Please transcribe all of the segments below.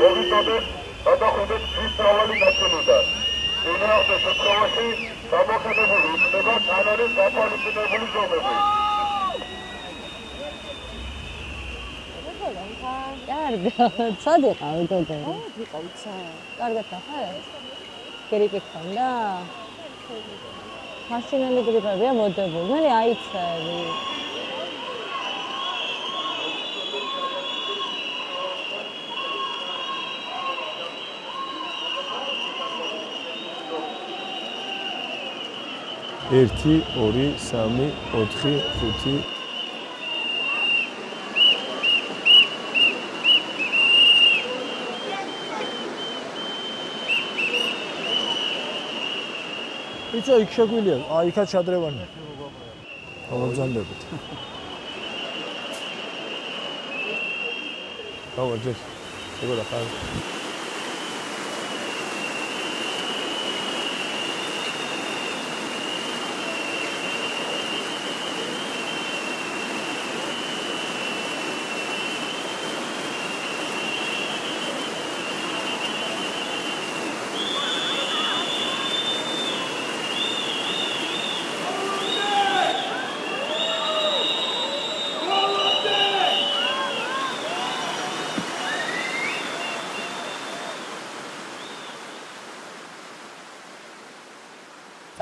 მოგიწოდეთ გადახვიდეთ მის მრავალი ნაწილიდან. წინააღმდეგ შემთხვევაში გამოყენებული იქნება თანარის გათვალისწინებული ზომები. კარგად, სად იყავი გოგო? ვიყავით ცა. კარგად ნახე? გრიპი ქონდა? მაშინელი გრიპებია მოდებული. მე აიცები. ერთი, ორი, სამი, ოთხი, ხუთი. იცი იქ შეგვიძლია, იქაც შადრევანი. გავაგზავნებით. გავარჯეს. ეგო რა ხარ?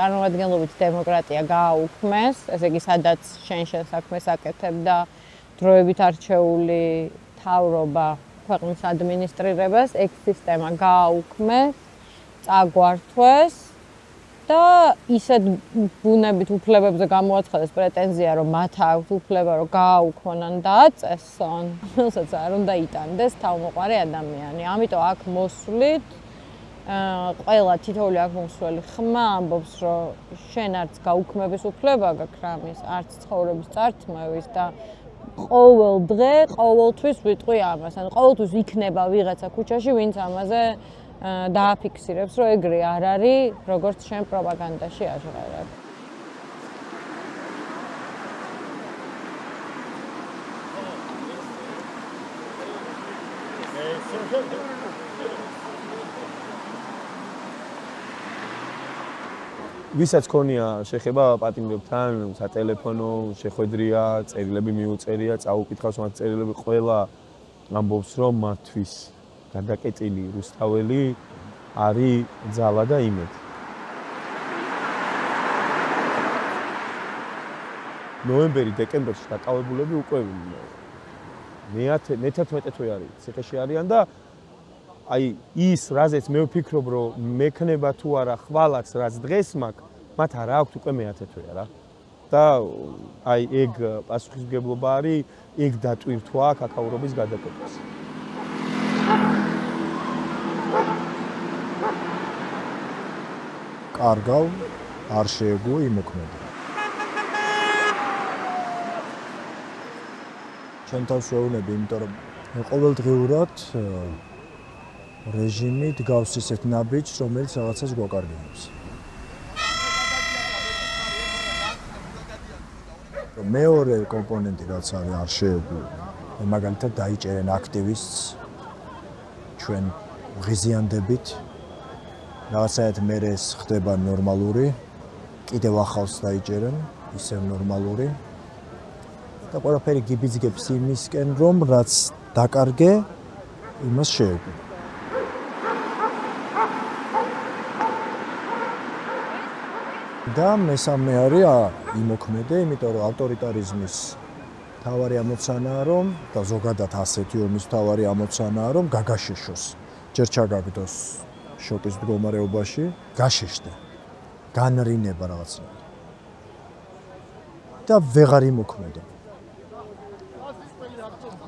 წარმომადგენლობით დემოკრატია გააუქმეს, ესე იგი სადაც შენ საქმეს აკეთებ და დროებით არჩეული მთავრობა ქვეყნის ადმინისტრირებას, ეგ სისტემა გააუქმეს, წაგვართვეს და ისეთ ბუნებით უფლებებზე გამოაცხადეს პრეტენზია, რომ მათ აქვს უფლება, რომ გააუქმონ და აწესონ, რომელსაც არ უნდა იტანდეს თავმოყარი ადამიანი. ამიტომ აქ მოსვლით ყველა თითოეული აქ მომსვლელი ხმა ამბობს, რომ შენ არც გაუქმების უფლება გაქვს რამის, არც ცხოვრების წართმევის და ყოველ დღე, ყოველთვის ვიტყვი ამას. ან ყოველთვის იქნება ვიღაცა ქუჩაში, ვინც ამაზე დააფიქსირებს, რომ ეგრე არ არის, როგორც შენ პროპაგანდაში აჟღერებ. ვისაც ქონია შეხება პატიმრებთან, სატელეფონო შეხვედრია, წერილები მიუწერია, წაუკითხავს მათ წერილები, ყველა ამბობს, რომ მათთვის გადაკეტილი რუსთაველი არის ძალა და იმედი. ნოემბერი, დეკემბერში დაკავებულები უკვე მე-11 თვე არის ციხეში არიან და აი ის რაზეც მე ვფიქრობ რომ მექნება თუ არა ხვალაც რაც დღეს მაქვს მათ არ აქვთ უკვე მე-10 თვეა რა და აი ეგ პასუხისმგებლობა არის ეგ დატვირთვა კაკაურობის გადაკეთებას კარგავ არ შეეგო იმოქმედა ჩვენ თავს ვეუბნები იმიტომ რომ ყოველდღიურად რეჟიმი დგავს ისეთ ნაბიჯს, რომელიც რაღაცას გვაკარგებს. მეორე კომპონენტი რაც არის არ შეეძლო. მაგალითად დაიჭერენ აქტივისტს ჩვენ ღიზიანდებით. რაღაცაად მე ეს ხდება ნორმალური. კიდევ ახალს დაიჭერენ, ისევ ნორმალური. და ყველაფერი გიბიძგებს იმისკენ, რომ რაც დაკარგე, იმას შეეძლო. და მესამე არის იმოქმედე, იმიტომ რომ ავტორიტარიზმის თავარი ამოცანაა, რომ და ზოგადად ასეთი ომის თავარი ამოცანაა, რომ გაგაშეშოს. ჯერ ჩაგაგდოს შოკის მდგომარეობაში, გაშეშდე. განრინება რაღაცნაირად. და ვეღარ იმოქმედე.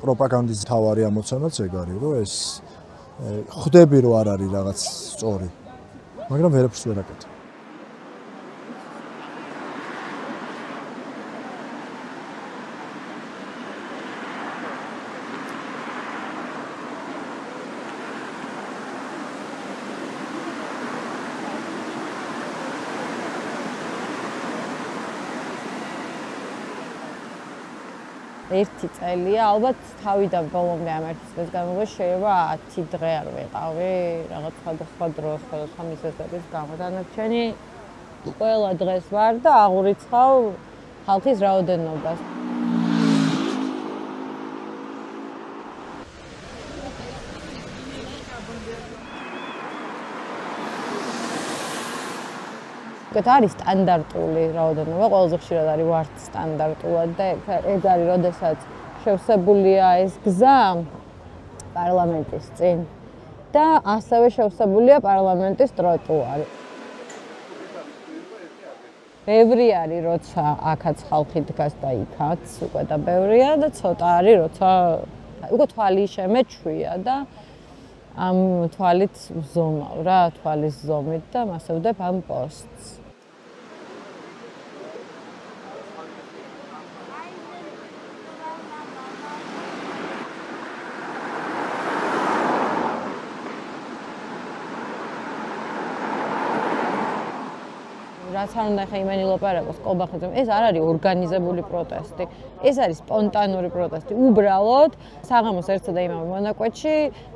პროპაგანდის თავარი ამოცანაც ეგ არის, რომ ეს ხვდები რომ არ არის რაღაც სწორი. მაგრამ ვერაფერს ვერ აკეთებ. 1 წელია, ალბათ თავიდან ბოლომდე ამ 1 წლის განმავლობაში შეიძლება 10 დღე არ ვიყავი, რაღაც სხვადასხვა დროს, სხვადასხვა მიზეზების გამო. დანარჩენი ყველა დღეს ვარ და აღურიცხავ ხალხის რაოდენობას. არის სტანდარტული რაოდენობა, ყველაზე ხშირად არის ვართ სტანდარტულად და ეს არის, როდესაც შევსებულია ეს გზა პარლამენტის წინ და ასევე შევსებულია პარლამენტის ტროტუარი. ბევრი არის, როცა აქაც ხალხი დგას და იქაც უკვე და ბევრია და ცოტა არის, როცა უკვე თვალი შემეჩვია და ამ თვალით ვზომავ რა, თვალის ზომით და მასევდებ ამ პოსტს. რაც არ უნდა ხა იმენი ლაპარაკოს კოლბახიძემ, ეს არ არის ორგანიზებული პროტესტი, ეს არის სპონტანური პროტესტი. უბრალოდ საღამოს ერთსა და იმავე მონაკვეთში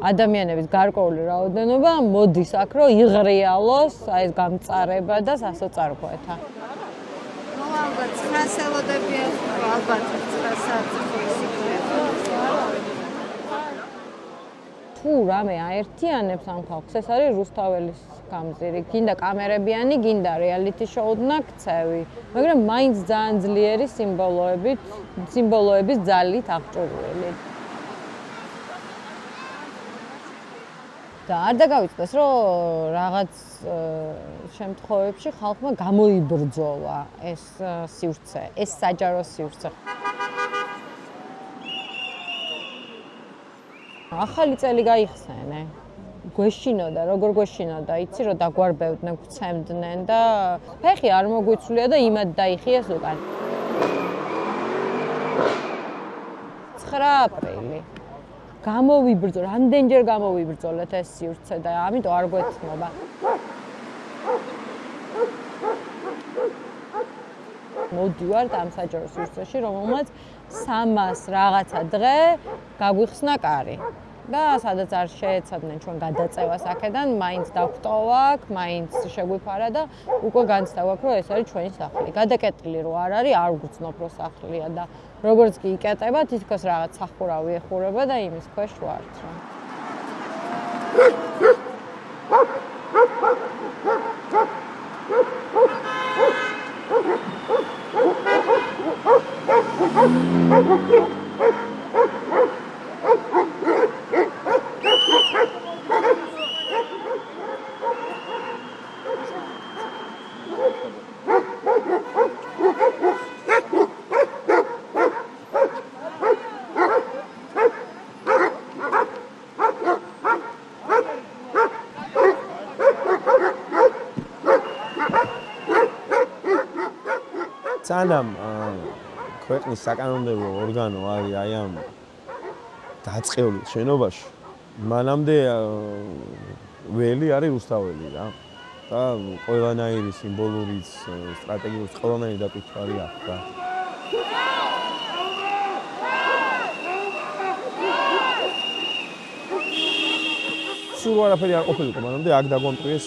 ადამიანების გარკვეული რაოდენობა მოდის აქ, რომ იღრიალოს ეს გამწარება და სასოწარკვეთა. ალბათ 9 ელოდებია, ალბათ 9 საათის იქნება. თუ რამე აერთიანებს ამ ხალხს, ეს არის რუსთაველის გამზირი. გინდა კამერებიანი, გინდა რეალიტი შოუდნა ქცევი, მაგრამ მაინც ძალიან ძლიერი სიმბოლოების ძალით აღჭურვილი. და არ დაგავიწყდეს, რომ რაღაც შემთხვევებში ხალხმა გამოიბრძოლა ეს სივრცე, ეს საჯარო სივრცე. ახალი წელი გაიხსენე. გვეშინოდა, როგორ გვეშინოდა, იცი რომ დაგვარბევდნენ, გვცემდნენ და ფეხი არ მოგვიცვლია და იმად დაიხიეს უკან. 9 აპრილი. რამდენჯერ გამოვიბრძოლეთ ეს სივრცე და ამიტომ არ გვეთმობა. მოდივართ ამ საჯარო სივრცეში, რომელმაც 300 რაღაცა დღე გაგვიხსნა კარი. და სადაც არ შეეცადნენ ჩვენ გადაწევას აქედან, მაინც დაგვტოვა აქ, მაინც შეგვიფარა და უკვე განცდავაქ, რომ ეს არის ჩვენი სახლი. გადაკეტილი რო არ არის, არ ვგრძნობ, რომ სახლია და როგორც კი იკეტება, თითქოს რაღაც სახურავი ეხურება და იმის ქვეშ ვართ რა. სანამ ქვეყნის საკანონმდებლო ორგანო არის აი ამ დაწყევლის შენობაში, მანამდე ველი არის რუსთაველი რა. და ყველანაირი სიმბოლურიც, სტრატეგიურიც ყველანაირი დაკითხვარი აქვს რა. სულ არაფერი არ ყოფილიყო, მანამდე აქ დაგვამტვიეს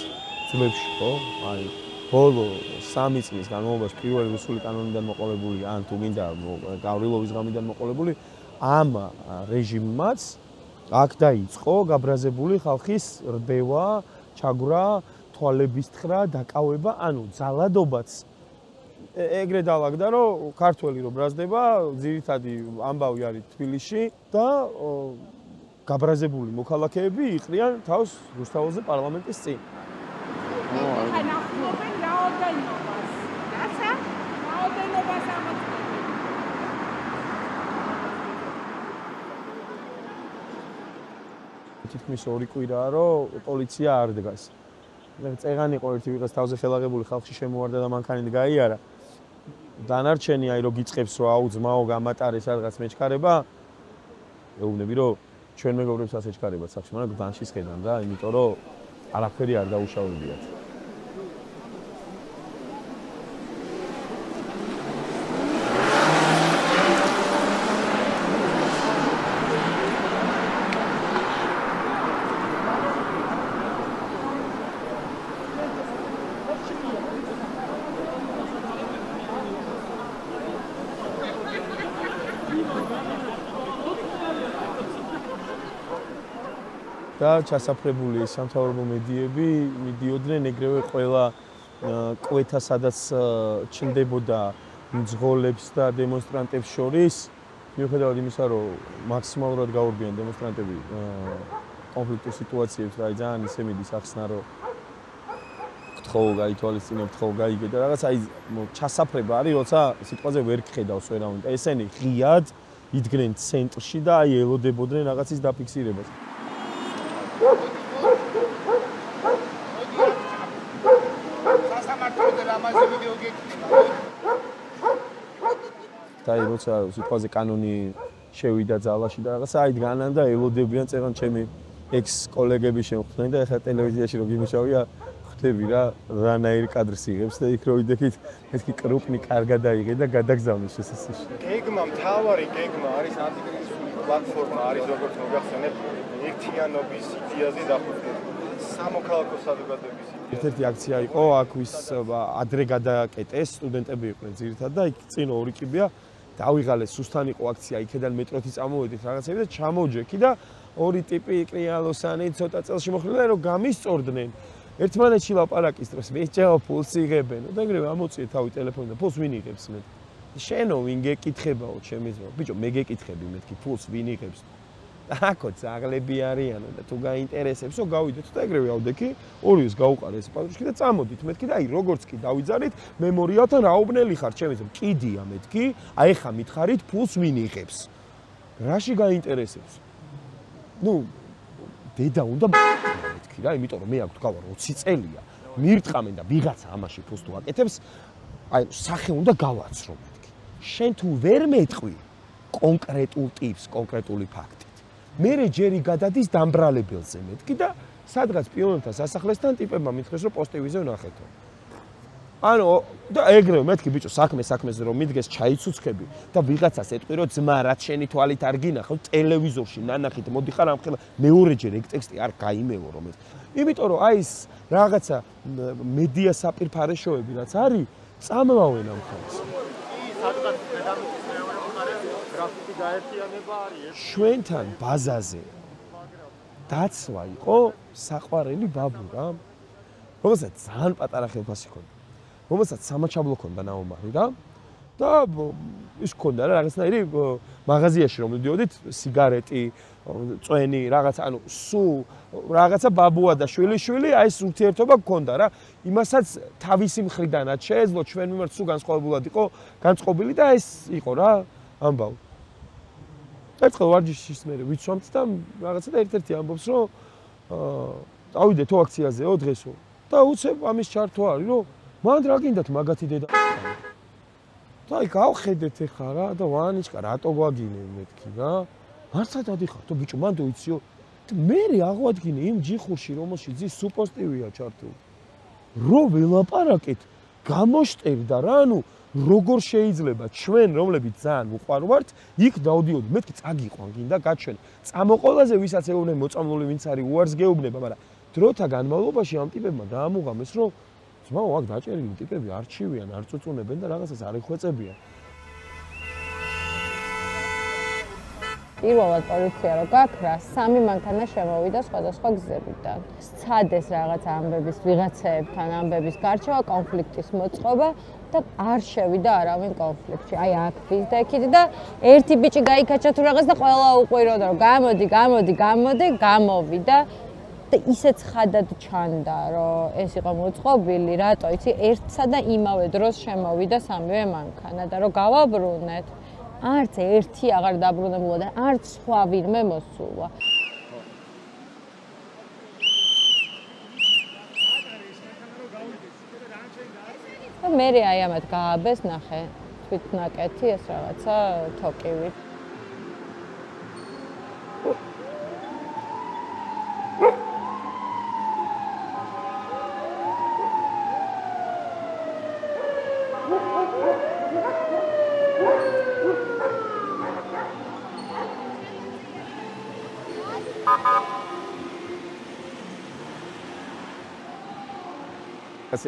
ძვლებში, ხო? აი ბოლო 3 წლის განმავლობაში პირველი რუსული კანონიდან მოყოლებული, ან თუ გინდა გავრილოვის ღამიდან მოყოლებული, ამ რეჟიმმაც აქ დაიწყო გაბრაზებული ხალხის რბევა, ჩაგვრა, თვალების თხრა, დაკავება, ანუ ძალადობაც ეგრე დავაგდა, რომ ქართველი რო ბრაზდება, ძირითადი ამბავი არის თბილისში და გაბრაზებული მოქალაქეები იყრიან თავს რუსთაველზე პარლამენტის წინ. თითქმის 2 კვირაა, რომ პოლიცია არ დგას. წეღანი იყო ერთი ვიღაც თავზე ხელაღებული ხალხში შემოვარდა და მანქანით გაიარა. დანარჩენი აი რო გიწყებს რომ აუ ძმაო გამატარეს რაღაც მეჩქარება, ეუბნები რომ ჩვენ მეგობრებსაც ეჩქარებათ სახში, მაგრამ გდანშის ხედან და იმიტომ რომ არაფერი არ დაუშავებიათ. და ჩასაფრებული სამთავრობო მედიები მიდიოდნენ ეგრევე ყველა კვეთა, სადაც ჩნდებოდა მძღოლებს და დემონსტრანტებს შორის, მიუხედავად იმისა, რომ მაქსიმალურად გაურბიან დემონსტრანტები კონფლიქტურ სიტუაციებს, რა ძალიან ისე მიდის ახსნა, რომ გთხოვ გაითვალისწინე, გთხოვ გაიგე და რაღაც აი ჩასაფრება არის, როცა სიტყვაზე ვერ გხედავს ვერავინ. ესენი ღიად იდგნენ ცენტრში და აი ელოდებოდნენ რაღაცის დაფიქსირებას. სასამართლოზე ლამაზი ვიდეო გეკითხა. და აი როცა სიტყვაზე კანონი შევიდა ძალაში და რაღაცა აი დგანან და ელოდებიან წერან ჩემი ექს-კოლეგები შემოხვდნენ და ეხლა ტელევიზიაში რო გიმუშავია ხდები რანაირ კადრს იღებს და იქ რო ვიდექით მეთქი კრუპნი კარგად აიღე და გადაგზავნეს შესაძლოა. გეგმა, მთავარი გეგმა არის ანტიკრიზისული პლატფორმა არის როგორც მოგახსენებთ ერთიანობის იდეაზე დაფუძნებული. სამოქალაქო საზოგადოების იდეაზე. ერთ-ერთი აქცია იყო, აქ ვის ადრე გადააკეტეს, სტუდენტები იყვნენ ძირითადად და იქ წინ ორი კიბეა დავიღალეს, სუსთან იყო აქცია, იქედან მეტროთი წამოვედით რაღაცები და ჩამოვჯექი და ორი ტიპი კრიალოსანი ცოტა წელს მოხდნენ რომ გამისწორდნენ. ერთმანეთში ლაპარაკის დროს მეჭაო ფულს იღებენ და ეგრევე ამოწიე თავი ტელეფონი და ფულს ვინ იღებს მე? შენო ვინ გეკითხებაო ჩემი ძმა? ბიჭო მე გეკითხები მეთქი ფულს ვინ იღებს? აკო ძაღლები არიანო და თუ გაინტერესებსო გავიდეთ და ეგრევე ავდექი, ორიოს გაუყარეს პატროშკი და წამოდით მეთქი და აი როგორც კი დავიძარით, მემორიალთან რაუბნელი ხარ ჩემი ძმა? კიდია მეთქი, აი ხა მითხარით ფულს ვინ იღებს? რაში გაინტერესებს? ნუ დედა უნდა მეთქი რა, იმიტომ რომ მე აქ თქვა 20 წელია, მირტყამენ და ვიღაცა ამაში ფულს თუ აკეთებს, აი სახე უნდა გავაცრო მეთქი. შენ თუ ვერ მეტყვი კონკრეტულ ტიპს, კონკრეტული ფაქტით. მერე ჯერი გადადის დამბრალებელზე მეთქი და სადღაც პიონერთა სასახლესთან ტიპებმა მითხრეს რომ პოსტივიზე ვნახეთო. ანუ და ეგრევე მეთქი ბიჭო საქმეზე რომ მიდგეს ჩაიცუცქები და ვიღაცას ეტყვი რომ ძმა რაც შენი თვალით არ გინახავ ტელევიზორში ნანახით მოდიხარ ამ ხელა მეორეჯერ ეგ ტექსტი არ გაიმეო რომ ეს. იმიტომ რომ აი ეს რაღაცა მედია საპირფარეშოები რაც არის წამლავენ ამ ხალხს. სადღაც დედამიწის მეორე მხარეს გრაფიტი გაერთიანება არის. ჩვენთან ბაზაზე დაცვა იყო საყვარელი ბაბუ რა. რომელსაც ძალიან პატარა ხელფასი ჰქონდა. რომელსაც სამაჩაბლო ჰქონდა ნაომარი რა. და ის ჰქონდა რა რაღაცნაირი მაღაზიაში რომ მიდიოდით სიგარეტი, წვენი, რაღაც ანუ სულ რაღაცა ბაბუა და შვილი, აი ეს ურთიერთობა გქონდა რა. იმასაც თავისი მხრიდანაც შეეძლო ჩვენ მიმართ სულ განსხვავებულად იყო განწყობილი და ეს იყო რა ამბავი. ერთხელ ვარჯიშის მე ვიცვამთ და რაღაცა და ერთ-ერთი ამბობს რომ ავიდეთო აქციაზეო დღესო და უცებ ამის ჩართვა არის რომ მანდ რა გინდათ მაგათი დედა და აი გავხედეთ ეხა რა და ვანიჩკა რატო გვაგინე მეთქი რა მარცა დადიხართო ბიჭო მანდ ვიციო და მე აღვადგინე იმ ჯიხურში რომელშიც ის სუპოსტივია ჩართული რო ველაპარაკეთ გამოშტერდა რა ანუ როგორ შეიძლება ჩვენ რომლებიც ძალიან უყვარვართ იქ დავდიოდი მეთქი წაგიყვან გინდა გაჩვენ წამოყოლაზე ვისაც ეუბნენ მოწამლული ვინც არის უარს გეუბნება მაგრამ დროთა განმავლობაში ამ ტიპებმა დაამუღამეს რომ ძმაო აქ დაჭერილი ტიპები არ ჩივიან არ წუწუნებენ და რაღაცას არ ეხუეწებიან პირველად პოლიცია რო გაქრა, 3 მანქანა შემოვიდა სხვადასხვა გზებიდან. სცადეს რაღაც ამბების ვიღაცებთან ამბების გარჩევა, კონფლიქტის მოწყობა და არ შევიდა არავინ კონფლიქტში. აი აქ ვიზდექით და ერთი ბიჭი გაიქაჩა თუ რაღაც და ყველა უყვიროდა რომ გამოდი, გამოვიდა და ისეც ხადად ჩანდა რომ ეს იყო მოწყობილი, რატო იცი, ერთსა და იმავე დროს შემოვიდა 3-ვე მანქანა და რომ გავაბრუნეთ არც ერთი აღარ დაბრუნებულა და არც სხვა ვინმე მოსულა. და მე აი ამათ გააბეს ნახე თვითნაკეთი ეს რაღაცა თოკივი.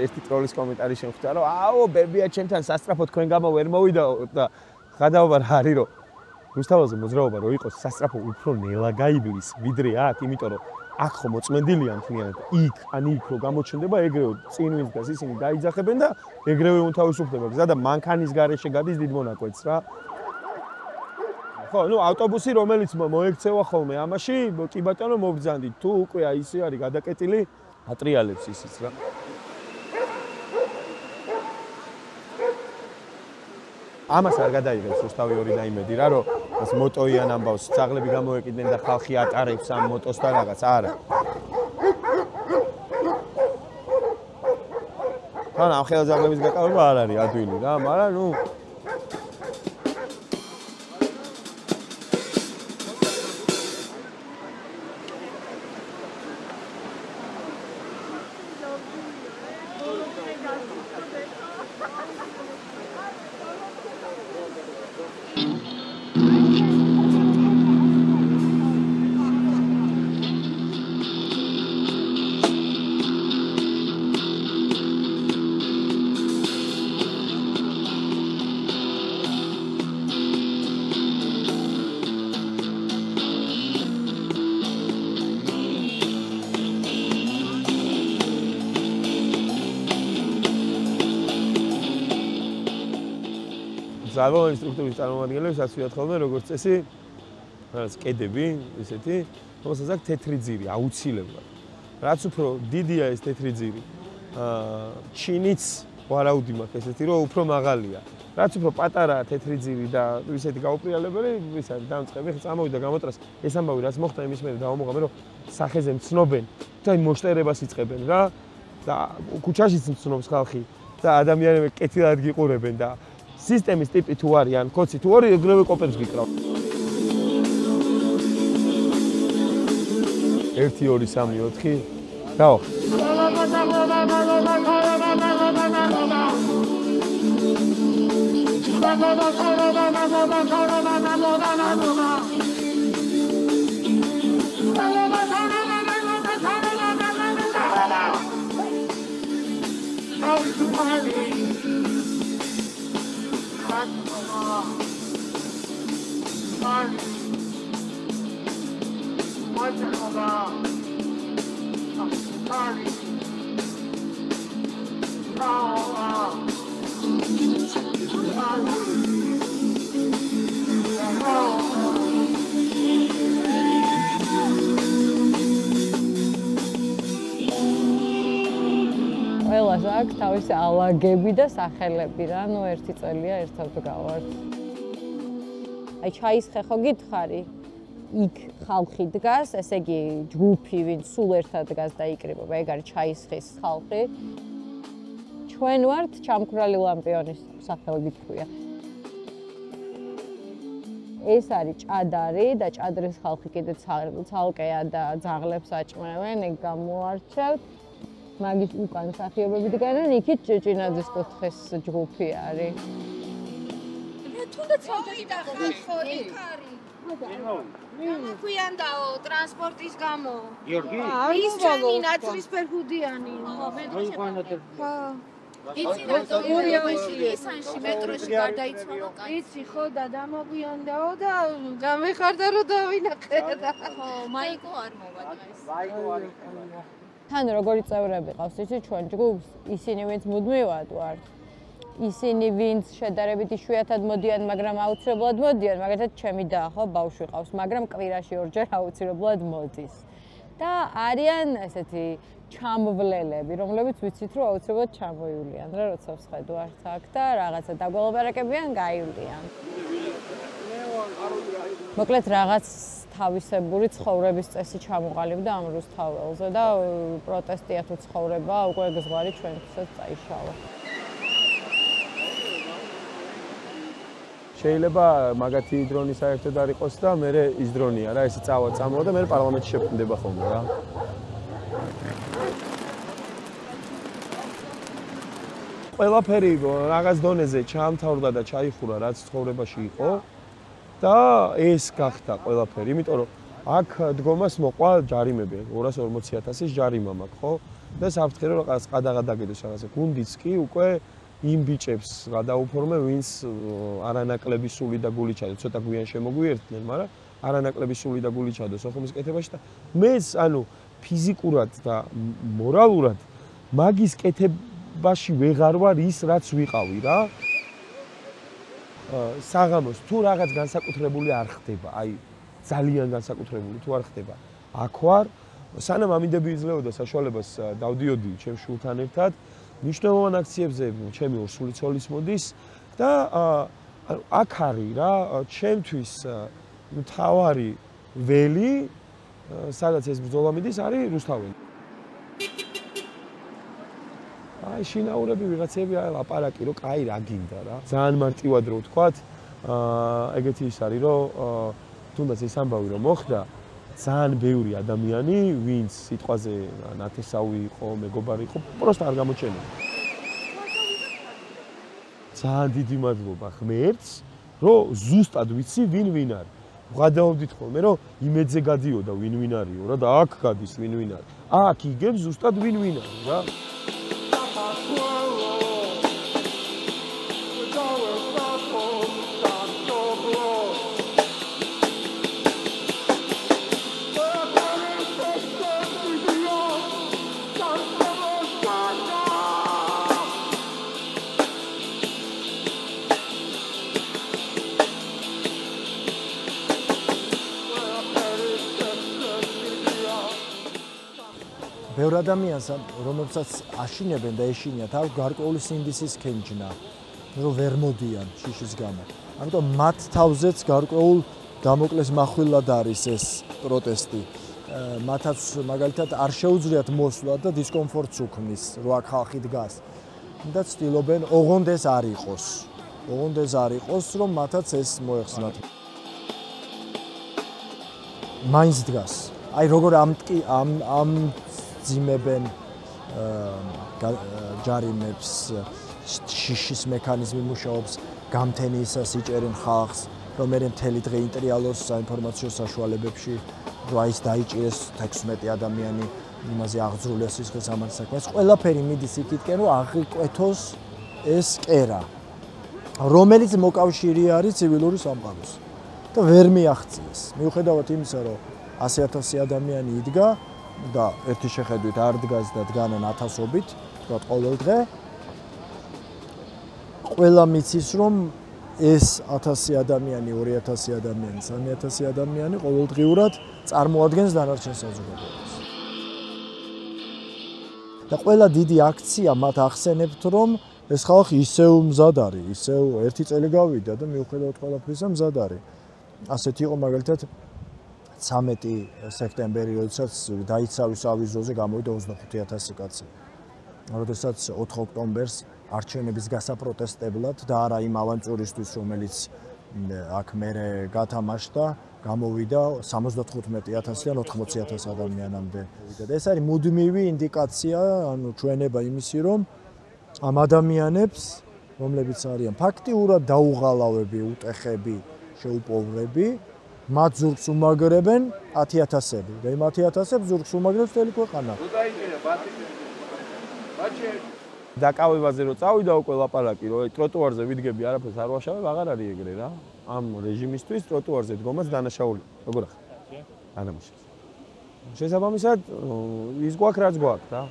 ერთი ტროლის კომენტარი შემხვდა რომ აო ბებია ჩემთან სასტრაფო თქვენ გამო ვერ მოვიდა და გადავაბარ არის რომ რუსთავაზე მოძრაობა რო იყოს სასტრაფო უფრო ნელა გაიბლის ვიდრე აქ იმიტომ რომ აქ ხო მოწმენდილია მთლიანად იქ ან იქ რო გამოჩნდება ეგრევე წინ ვინც დგას ისინი დაიძახებენ და ეგრევე უმთავისუფლდება გზა და მანქანის გარეშე გადის დიდ მონაკვეთს რა ხო ნუ ავტობუსი რომელიც მოექცევა ხოლმე ამაში კი ბატონო მობრძანდით თუ უკვე აი ისე არის გადაკეტილი ატრიალებს ისიც რა ამას არ გადაიღებს რუსთავი 2 და იმედი რა რომ ეს მოტოიან ამბავს ძაღლები გამოეკიდნენ და ხალხი ატარებს ამ მოტოს და რაღაც არა თან ამ ხელა ძაღლების გაკავება არ არის ადვილი რა მაგრამ ნუ ზაგო ინსტრუქტორის წარმომადგენლებს ასვიათ ხოლმე როგორც წესი რაღაც კედები ესეთი რომელსაც აქვს თეთრი ძირი აუცილებლად რაც უფრო დიდია ეს თეთრი ძირი ჩინიც ვარაუდი მაქვს ესეთი რომ უფრო მაღალია რაც უფრო პატარაა თეთრი ძირი და ისეთი გაუპრიალებელი ის არის დამწყები ხა წამოვიდა გამოტრას ეს ამბავი რაც მოხდა იმის მერე დავამოღამე რომ სახეზე მცნობენ და მოშტერებას იწყებენ რა და ქუჩაშიც მცნობს ხალხი და ადამიანები კეთილად გიყურებენ და სისტემის ტიპი თუ არის ან კოცი თუ არის ეგრევე კოპებს გიკრავ 1 2 3 4 დაო ყველას აქვს თავისი ალაგები და სახელები რა, ნუ ერთი წელია ერთად გავართ. აი ჩაისხე ხო გითხარი? იქ ხალხი დგას, ესე იგი ჯგუფი ვინც სულ ერთად დგას და იკრიბება, ეგ არის ჩაისხის ხალხი. ჩვენ ვართ ჩამქრალი ლამპიონის სახელით ქვია. ეს არის ჭადარი და ჭადრის ხალხი კიდე ცალკეა და ძაღლებს აჭმევენ, ეგ გამოარჩევთ. მაგის უკან სახიობები დგანან, იქით ჭეჭინაძის კუთხის ჯგუფი არის. თუნდაც ავიდახარ ხო იქ არის. ქვიანდაო ტრანსპორტის გამო. გიორგი? ის ჩანი ნაცრისფერ ჰუდიანი. ხო. იცი რა თორიავში ესანში მეტროში გარდაიცვალა კაცი. იცი ხო და დამოგვიანდაო და გამეხარდა რომ დავინახე და. ხო, მაიკო არ მოვადა ეს. მაიკო არ იყო. თან როგორი წევრები ყავს იცი ჩვენ ჯგუფს, ისინი ვინც მუდმივად ვართ. ისინი ვინც შედარებით იშვიათად მოდიან, მაგრამ აუცილებლად მოდიან, მაგალითად ჩემი და ხო ბავშვი ყავს, მაგრამ კვირაში ორჯერ აუცილებლად მოდის. და არიან ესეთი ჩამვლელები, რომლებიც ვიცით რომ აუცილებლად ჩამოივლიან რა, როცა ვსხედავთ აქ და რაღაცა დაგველაპარაკებიან, გაივლიან. მოკლედ რაღაც თავისებური ცხოვრების წესი ჩამოყალიბდა ამ რუსთაველზე და პროტესტია თუ ცხოვრება უკვე გზვარი ჩვენთვისაც წაიშალა. შეიძლება მაგათი დრონი საერთოდ არ იყოს და მე ის დრონია რა, ესე წამოვა და მე პარლამენტში შეფრინდება ხოლმე რა. ყველაფერი რაღაც დონეზე ჩაამთავრდა და ჩაიხურა რაც ცხოვრებაში იყო. და ეს გახდა ყველაფერი, იმიტომ რომ აქ დგომას მოყვა ჯარიმები, 240,000-ის ჯარიმა მაქვს, ხო? და საფრთხე რომ რაღაც ყადაღადაგდეს რაღაცა. გუნდიც კი უკვე იმ ბიჭებს გადაუფორმე, ვინც არანაკლები სული და გული ჩადა, ცოტა გვიან შემოგვიერთდნენ, მაგრამ არანაკლები სული და გული ჩადო სოხუმის კეთებაში და მეც ანუ ფიზიკურად და მორალურად მაგის კეთებაში ვეღარ ვარ ის რაც ვიყავი რა. საღამოს თუ რაღაც განსაკუთრებული არ ხდება, აი ძალიან განსაკუთრებული თუ არ ხდება, აქ ვარ, სანამ ამინდები იძლეოდა საშუალებას დავდიოდი ჩემ შულთან ერთად, მნიშვნელოვან აქციებზე ჩემი ორსული ცოლის მოდის და აქ არის რა, ჩემთვის მთავარი ველი, სადაც ეს ბრძოლა მიდის, არის რუსთაველი. აი შინაურები ვიღაცები აი ლაპარაკი რომ კაი რა გინდა რა. ძალიან მარტივად რო ვთქვათ, ეგეთი ის არის რომ თუნდაც ეს ამბავი რომ მოხდა, ძალიან ბევრი ადამიანი, ვინც სიტყვაზე ნათესავი იყო, მეგობარი იყო, პროსტა არ გამოჩენია. ძალიან დიდი მადლობა ღმერთს, რომ ზუსტად ვიცი ვინ არის. ვღადაობდით ხოლმე რომ იმედზე გადიოდა ვინ არისო რა და აქ გადის ვინ არის. აქ იგებს ზუსტად ვინ არის რა. ბევრ ადამიანს რომელსაც აშინებენ და ეშინიათ აქვს გარკვეული სინდისის ქენჯნა, რომ ვერ მოდიან შიშის გამო. ამიტომ მათ თავზეც გარკვეულ დამოკლეს מחვილად არის ეს პროტესტი. მათაც მაგალითად არ შეუძლიათ მოსვლა და დისკომფორტს უქმნის, რო აქ ხალხი დგას. და ცდილობენ ოღონდეს არ იყოს. ოღონდეს არ იყოს, რომ მათაც ეს მოეხსნათ. მაინც დგას. აი როგორ ამ ძიმებენ ჯარიმებს, შიშის მექანიზმი მუშაობს, გამთენისას იჭერენ ხალხს, რომ მე მთელი დღე ინტრიალოს საინფორმაციო საშუალებებში, რომ აი ეს დაიჭირეს 16 ადამიანი, იმაზე აღძრულეს სისხლის სამართლის საქმეს. ყველაფერი მიდის იქითკენ, რომ აღიკვეთოს ეს კერა, რომელიც მოკავშირე არის ცივილური სამყაროს და ვერ მიაღწიეს. მიუხედავად იმისა, რომ 100,000 ადამიანი იდგა და ერთი შეხედვით არ დგას და დგანან ათასობით, თქვათ ყოველ დღე. ყველა მიცის რომ ეს 1000 ადამიანი, 2000 ადამიანი, 3000 ადამიანი ყოველდღიურად წარმოადგენს დანარჩენ საზოგადოებას. და ყველა დიდი აქცია მათ ახსენებთ რომ ეს ხალხი ისევ მზად არის, ისევ ერთი წელი გავიდა და მიუხედავად ყველაფრისა მზად არის. ასეთი იყო მაგალითად 13 სექტემბერი, როდესაც დაიცავის ავიზოზე გამოვიდა 25000 კაცი. როდესაც 4 ოქტომბერს არჩევნების გასაპროტესტებლად და არა იმ ავანტურისთვის, რომელიც აქ მერე გათამაშდა, გამოვიდა 75000-დან 80000 ადამიანამდე. და ეს არის მუდმივი ინდიკაცია, ანუ ჩვენება იმისი, რომ ამ ადამიანებს, რომლებიც არიან ფაქტიურად დაუღალავები,უტეხები, შეუპოვრები, მათ ზურგს უმაგრებენ 10000-ები. და იმ 10000-ებს ზურგს უმაგრებს მთელი ქვეყანა. დაკავებაზე რო წავიდა უკვე ლაპარაკი, რომ ტროტუარზე ვიდგები არაფერს არ ვაშავებ, აღარ არის ეგრე რა. ამ რეჟიმისთვის ტროტუარზე დგომაც დანაშაული. როგორ ახლა? ანამიშს. შესაბამისად, ის გვაქვს რაც გვაქვს რა.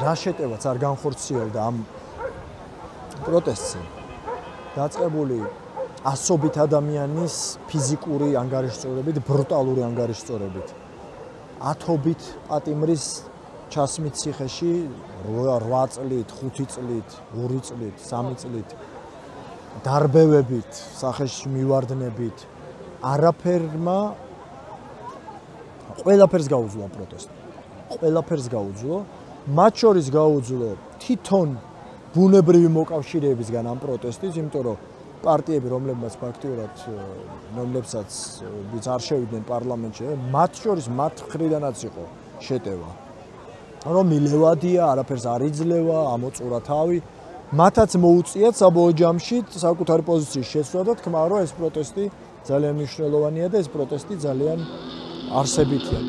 რა შეტევაც არ განხორციელდა ამ პროტესტზე. დაწყებული ასობით ადამიანის ფიზიკური ანგარიშწორებით, ბრუტალური ანგარიშწორებით. 1000-ობით პატიმრის ჩასმით ციხეში 8 წლით, 5 წლით, 2 წლით, 3 წლით დარბევებით, სახეში მივარდნებით, არაფერმა ყველაფერს გაუძლო პროტესტი. ყველაფერს გაუძლო, მათ შორის გაუძლო თვითონ ბუნებრივი მოკავშირეებისგან ამ პროტესტის, იმიტომ რომ პარტიები, რომლებმაც ფაქტიურად რომლებსაც ვიც არ შევიდნენ პარლამენტში, მათ შორის მათ მხრიდანაც იყო შეტევა. რომ მილევადია, არაფერს არ იძლევა, ამოწურა თავი, მათაც მოუწიათ საბოლოო ჯამში საკუთარი პოზიციის შეცვლა და თქმა, რომ ეს პროტესტი ძალიან მნიშვნელოვანია და ეს პროტესტი ძალიან არსებითია.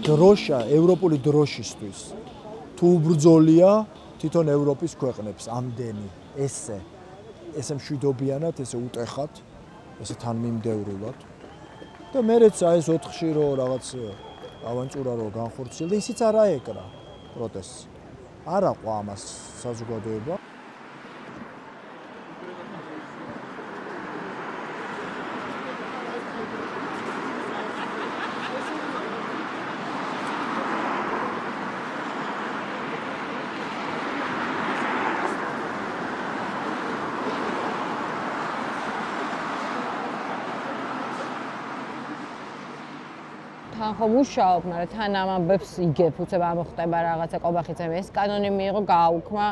დროშა ევროპული დროშისთვის თუ უბრძოლია თვითონ ევროპის ქვეყნებს ამდენი ესე მშვიდობიანად, ესე უტეხად, ესე თანმიმდევრულად და მერეც აი ეს 4-ში რო რაღაც ავანტურა რო განხორციელდა, ისიც არ აეკრა პროტესტს. არ აყვა ამას საზოგადოება. თან ხომ მუშაობ, მაგრამ თან ამ ამბებს იგებ, უცებ ამოხდება რაღაცა კობახიძემ ეს კანონი მიიღო, გააუქმა,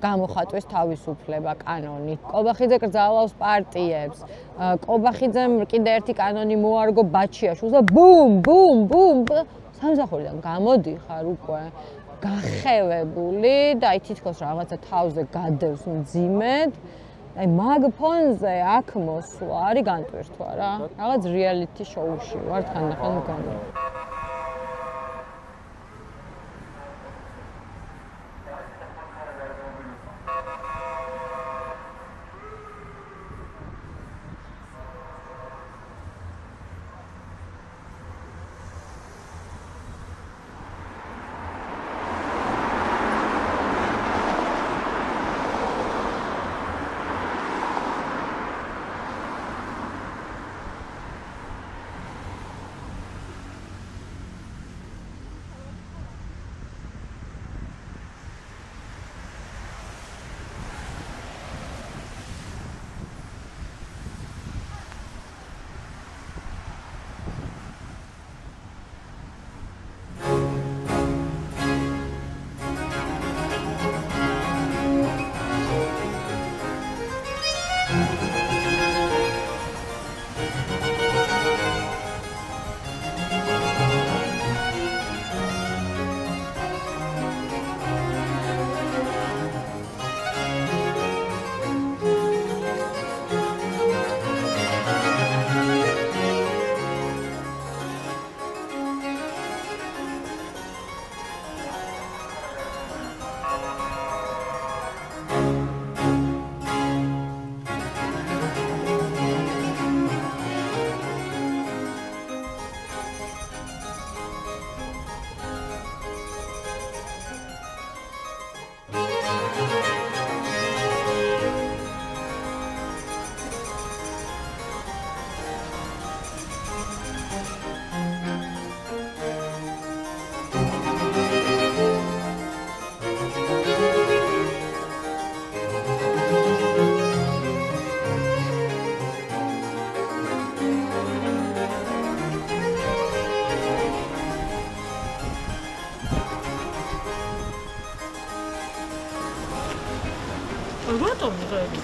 გამოხატვის თავისუფლება კანონი. კობახიძე კრძალავს პარტიებს. კობახიძემ კიდე ერთი კანონი მოარგო ბაჩიაშვილს და ბუმ სამსახურიდან გამოდიხარ უკვე გახევებული და აი თითქოს რაღაცა თავზე გადევს მძიმედ. აი მაგ ფონზე აქ მოსვლა არის განტვირთვა რა. რაღაც რეალიტი შოუში ვარ თხანდახან მგონი.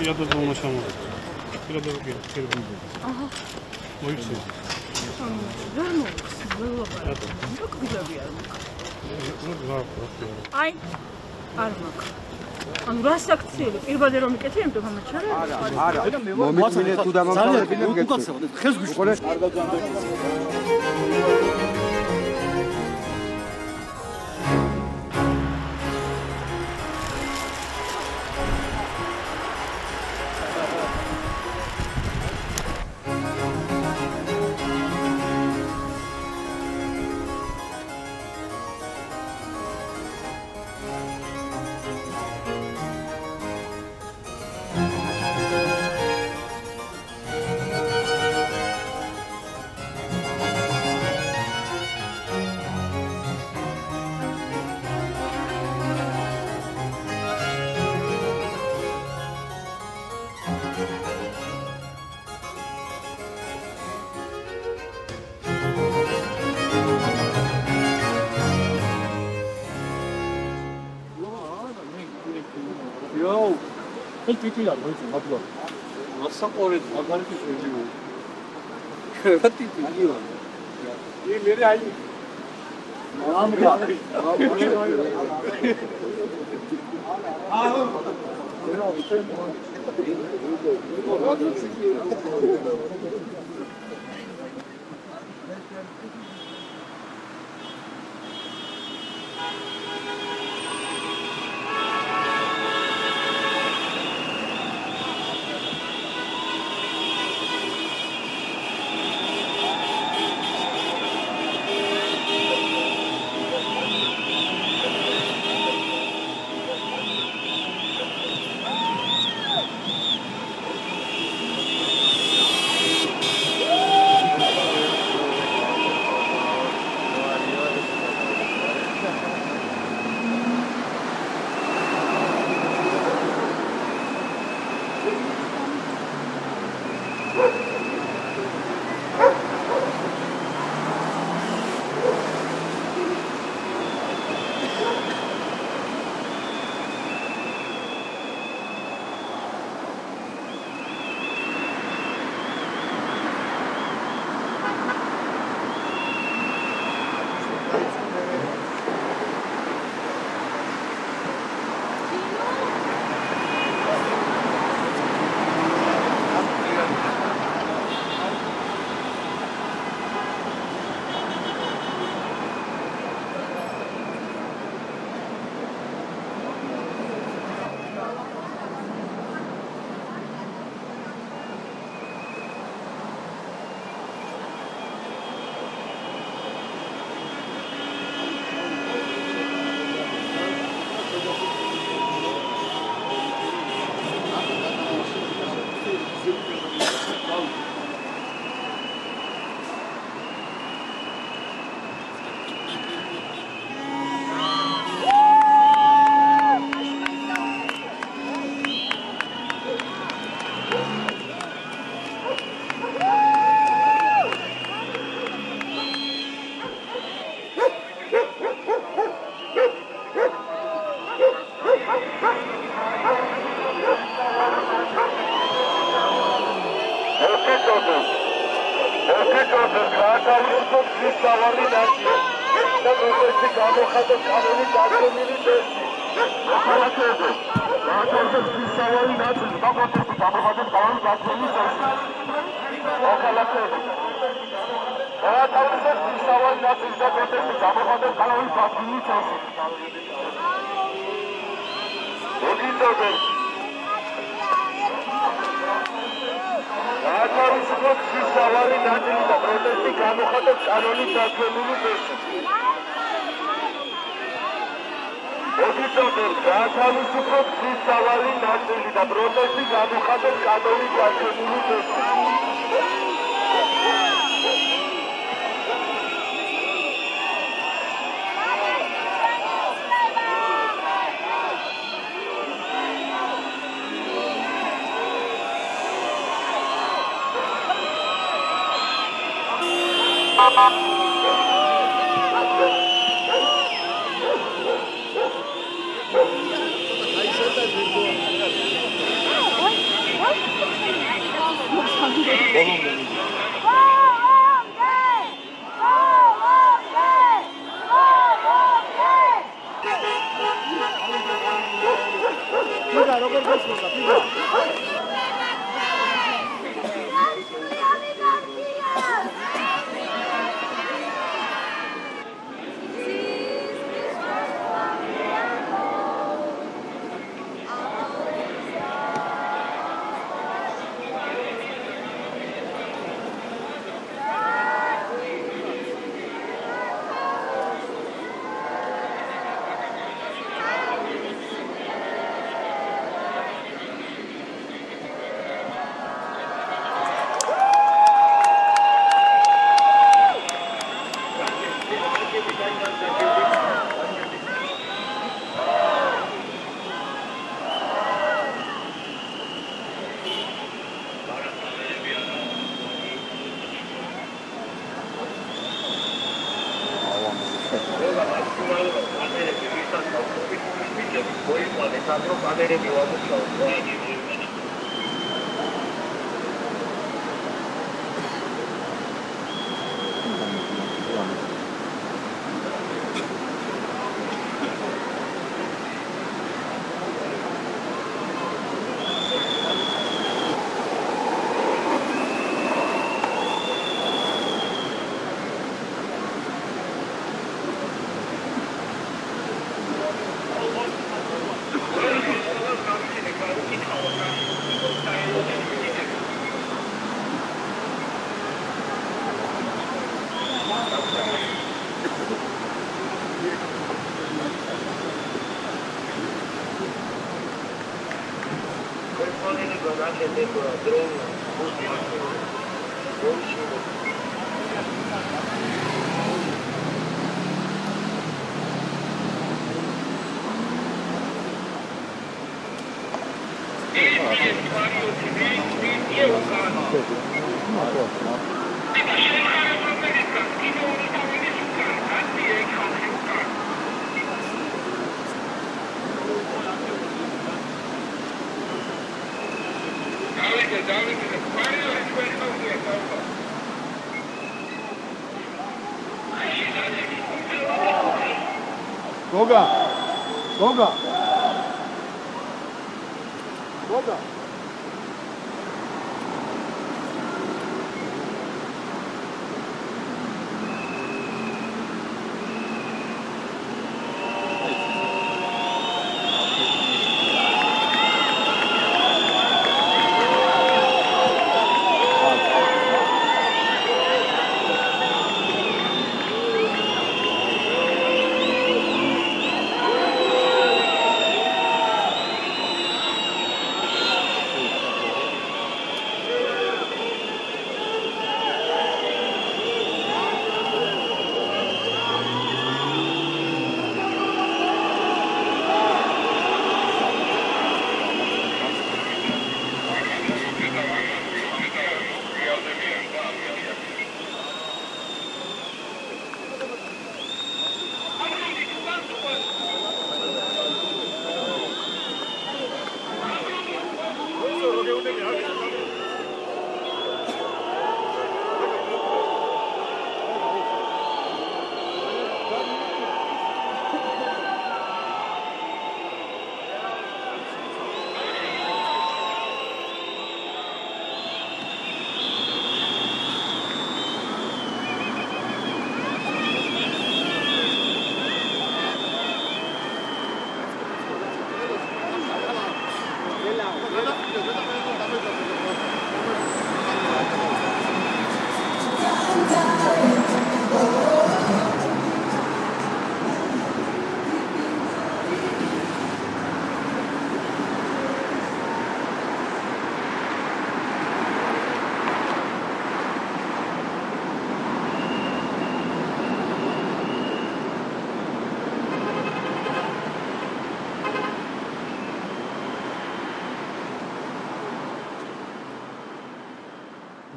Я тут думаю, что можно. Передорогие, Ага. Мойцы. Вернулся, было бы. Ну, когда я? Ну, завтра. Ай, Армак. ანუ რა საქციელი? პირველი რომ მიკეთე, იმიტომ გამაჩარე? არა. მომიწმინე თუ დამამთავრებინე მგეთო. ხეს გუშინ. ტიტილა მოიწე მადლობა. მასაყორეთ მაგალითი შეჯიო. რა ტიტილა? მე აი ამრა. გაათავისუფლოთ გზის სავალი ნაწილი და პროტესტი გამოხატოს კანონის დადგენილი ტესტი. მოქალაქეებო, გაათავისუფლოთ გზის სავალი ნაწილი და პროტესტი გამოხატოს კანონის დადგენილი ტესტი. მოქალაქეებო, გაათავისუფლოთ გზის სავალი ნაწილი და პროტესტი გამოხატოს კანონის დადგენილი ტესტი. მოგიწოდეთ. გაათავისუფლოთ გზის სავალი ნაწილი და პროტესტი გამოხატოს კანონის დადგენილი ტესტი. მოგიწოდეთ. გაათავისუფლოთ გზის სავალი ნაწილი და პროტესტი გამოხატოს კანონის დადგენილი ტესტი. Goga. Goga. Goga.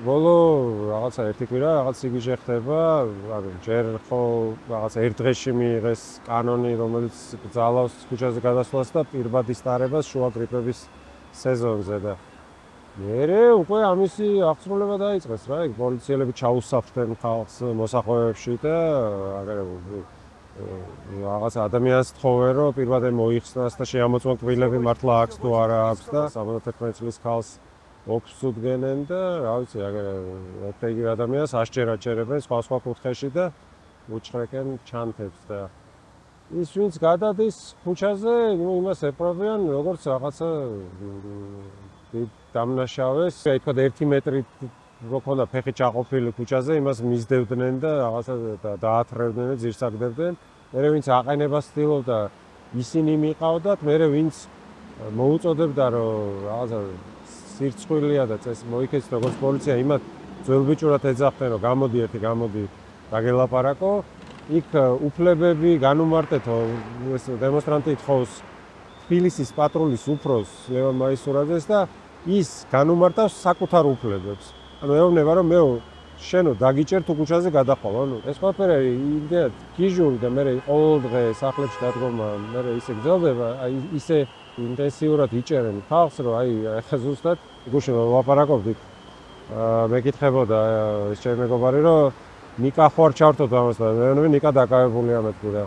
ბოლო რაღაცა ერთი კვირა რაღაც იგივე ხდება, ჯერ ხო რაღაც ერთ დღეში მიიღეს კანონი, რომელიც ძალავს ქუჩაზე გადასვლას და პირბადის ტარებას შუა გრიპების სეზონზე და მერე უკვე ამისი აღწმულება დაიწყეს რა, ეგ პოლიციელები ჩაუსაფრდნენ ხალხს მოსახვეებში და რაღაც ადამიანს თხოვენ რომ პირბადე მოიხსნას და შეამოწმონ კბილები მართლა აქვს თუ არა აქვს და 71 წლის ქალს ოქს უდგენენ და რა ვიცი, ეგ ადამიანს ასჯერად ჭერებენ სხვა კუთხეში და უჩხრეკენ ჩანთებს და ის ვინც გადადის ქუჩაზე, იმას ეპრობიან როგორც რაღაცა დამნაშავეს, აი თქვა 1 მეტრი რო ქონდა ფეხი ჩაყოფილი ქუჩაზე, იმას მისდევდნენ და რაღაცა დაათრევდნენ და ძირსაგდებდნენ. მერე ვინც აყენებას ცდილობდა, ისინი მიყავდათ, მერე ვინც მოუწოდებდა რომ რაღაცა სირცხვილია და წეს მოიქეცეთ როგორც პოლიცია, იმათ ძველბიჭურად ეძახდნენ რომ გამოდი დაგელაპარაკო. იქ უფლებები განუმარტეთო, ეს დემონსტრანტი თხოვს თბილისის პატრულის უფროს ლევან მაისურაძეს და ის განუმარტავს საკუთარ უფლებებს. ანუ ეუბნება რომ მე შენო დაგიჭერ თუ ქუჩაზე გადახვალ. ანუ ეს ყველაფერი იმდენად გიჟული და მე ყოველ დღე სახლებში დადგომა, მე ისე გრძელდება, აი ისე ინტენსიურად იჭერენ ხალხს, რომ აი ახლა ზუსტად გუშინ ვლაპარაკობდით. მეკითხებოდა ეს ჩემი მეგობარი, რომ ნიკა ხوار ჩავთოთ ამას და მე ნიკა დაკავებულია მეთქი და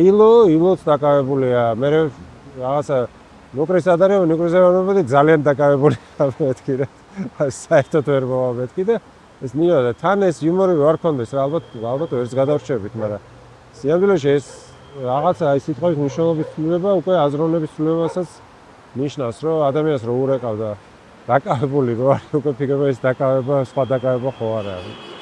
ილოც დაკავებულია. მე რაღაცა ნუკრის ადამიანები ძალიან დაკავებულია მეთქი და საერთოდ ვერ მოვა მეთქი და ეს ნიოდა თან ეს იუმორი არ ქონდეს რა ალბათ ვერც გადავრჩებით, მაგრამ სიამბილეში ეს რაღაცა აი სიტყვის მნიშვნელობის ცვლილება უკვე აზროვნების ცვლილებასაც ნიშნავს, რომ ადამიანს რო ურეკავდა დაკავებული რო არის უკვე ფიქრობ ეს დაკავება სხვა დაკავება ხო არა არის.